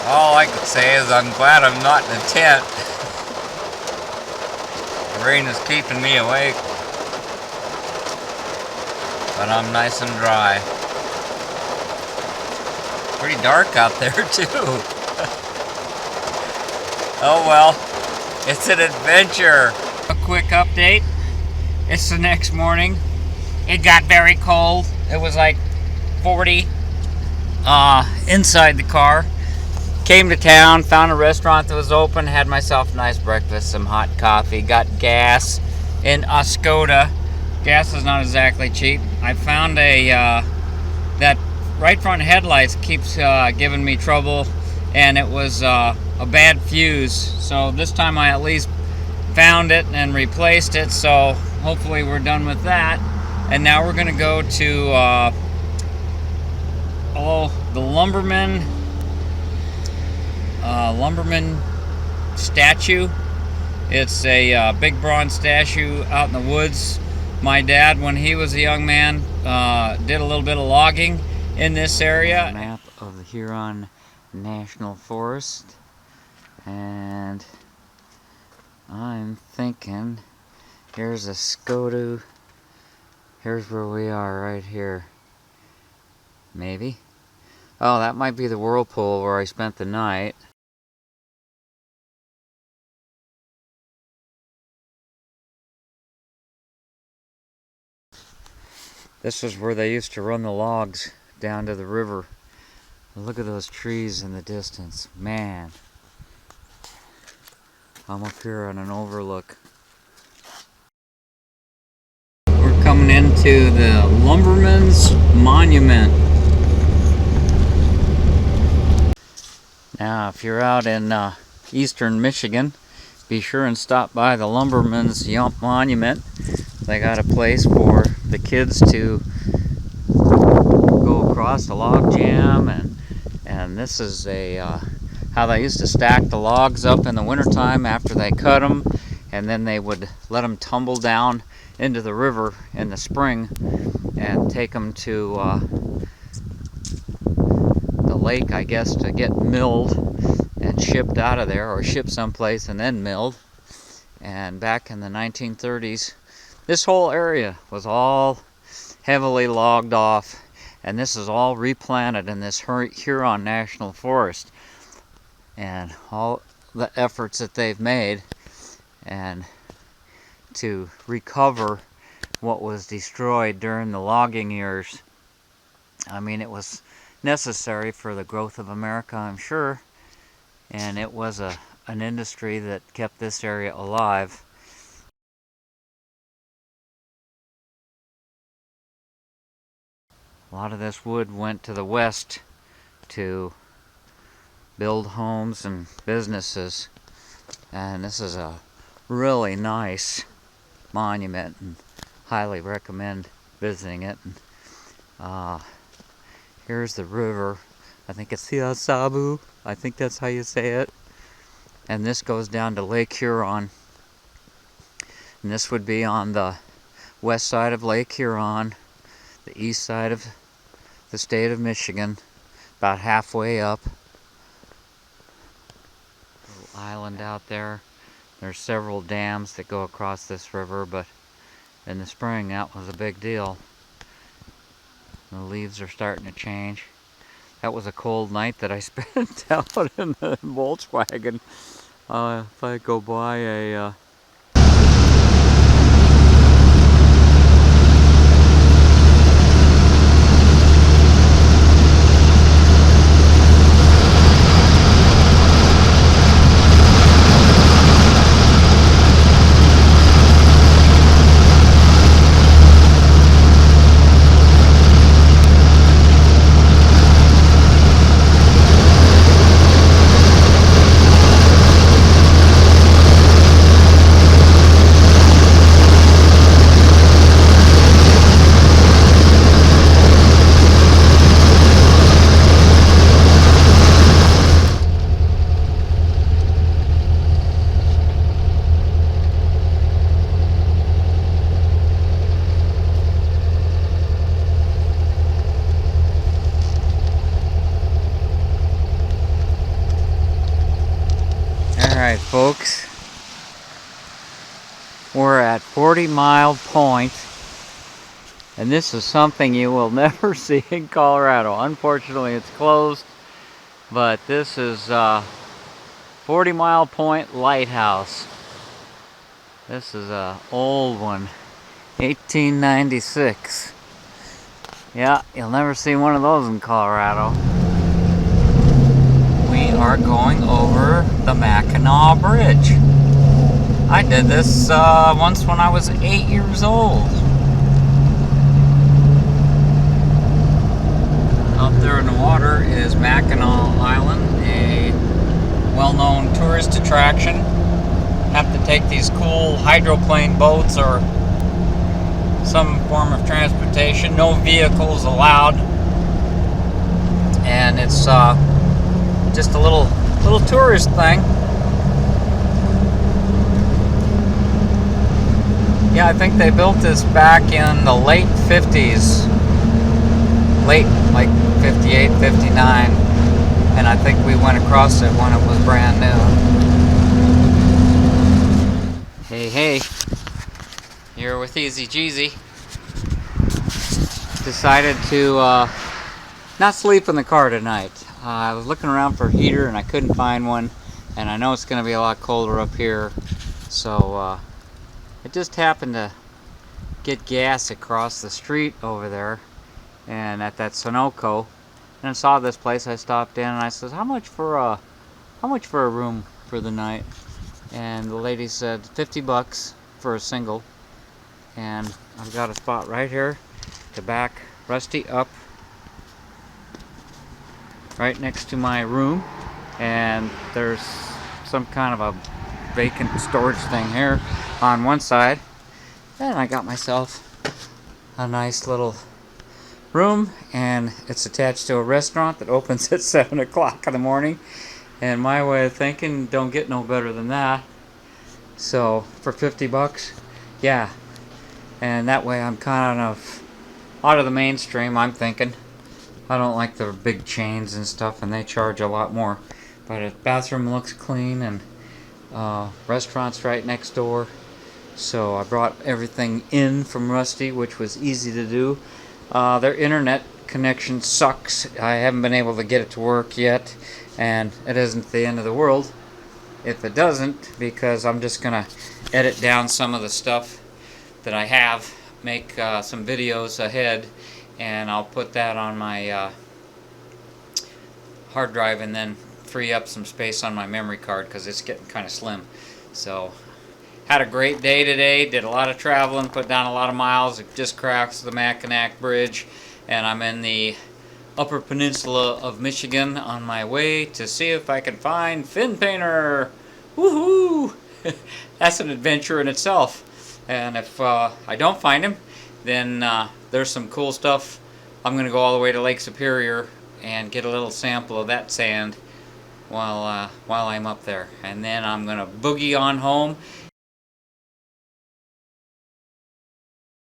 All I can say is I'm glad I'm not in a tent. The rain is keeping me awake, but I'm nice and dry. Pretty dark out there too. Oh well, it's an adventure. A quick update. It's the next morning. It got very cold. It was like 40 inside the car. Came to town, found a restaurant that was open, had myself a nice breakfast, some hot coffee, got gas in Oscoda. Gas is not exactly cheap. I found that right front headlights keeps giving me trouble, and it was a bad fuse. So this time I at least found it and replaced it, so hopefully we're done with that. And now we're gonna go to the lumberman statue. It's a big bronze statue out in the woods. My dad, when he was a young man, did a little bit of logging in this area. A map of the Huron National Forest, and I'm thinking here's a Skodu. Here's where we are right here. Maybe. Oh, that might be the whirlpool where I spent the night. This is where they used to run the logs down to the river. Look at those trees in the distance. Man. I'm up here on an overlook. We're coming into the Lumberman's Monument. Now, if you're out in eastern Michigan, be sure and stop by the Lumberman's Monument. They got a place for the kids to go across the log jam, and this is how they used to stack the logs up in the wintertime after they cut them, and then they would let them tumble down into the river in the spring and take them to the lake, I guess, to get milled and shipped out of there, or shipped someplace and then milled. And back in the 1930s, this whole area was all heavily logged off, and this is all replanted in this Huron National Forest. And all the efforts that they've made and to recover what was destroyed during the logging years. I mean, it was necessary for the growth of America, I'm sure, and it was an industry that kept this area alive. A lot of this wood went to the west to build homes and businesses, and this is a really nice monument and highly recommend visiting it. Here's the river. I think it's TheEZGZ. I think that's how you say it. And this goes down to Lake Huron. And this would be on the west side of Lake Huron, the east side of the state of Michigan, about halfway up. Little island out there. There's several dams that go across this river, but in the spring that was a big deal. The leaves are starting to change. That was a cold night that I spent out in the Volkswagen. If I go by a Alright folks, we're at 40 Mile Point, and this is something you will never see in Colorado. Unfortunately it's closed, but this is 40 Mile Point Lighthouse. This is an old one, 1896. Yeah, you'll never see one of those in Colorado. We are going over the Mackinac Bridge. I did this once when I was 8 years old. Out there in the water is Mackinac Island, a well-known tourist attraction. Have to take these cool hydroplane boats or some form of transportation. No vehicles allowed, and it's just a little tourist thing. Yeah, I think they built this back in the late 50s, late like 58, 59, and I think we went across it when it was brand new. Hey, here with TheEZGZ. Decided to not sleep in the car tonight. I was looking around for a heater and I couldn't find one, and I know it's going to be a lot colder up here, so I just happened to get gas across the street over there and at that Sunoco, and I saw this place. I stopped in and I said, how much for a room for the night? And the lady said 50 bucks for a single, and I've got a spot right here to back Rusty up right next to my room, and there's some kind of a vacant storage thing here on one side, and I got myself a nice little room, and it's attached to a restaurant that opens at 7 o'clock in the morning, and my way of thinking, don't get no better than that. So for 50 bucks, yeah, and that way I'm kind of out of the mainstream. I'm thinking I don't like the big chains and stuff, and they charge a lot more, but the bathroom looks clean, and restaurant's right next door. So I brought everything in from Rusty, which was easy to do. Their internet connection sucks. I haven't been able to get it to work yet, and it isn't the end of the world if it doesn't, because I'm just gonna edit down some of the stuff that I have, make some videos ahead, and I'll put that on my hard drive, and then free up some space on my memory card because it's getting kind of slim. So had a great day today, did a lot of traveling, put down a lot of miles. It just crossed the Mackinac Bridge, and I'm in the Upper Peninsula of Michigan on my way to see if I can find Fin Painter. Woohoo! That's an adventure in itself. And if I don't find him, then there's some cool stuff. I'm going to go all the way to Lake Superior and get a little sample of that sand while I'm up there. And then I'm going to boogie on home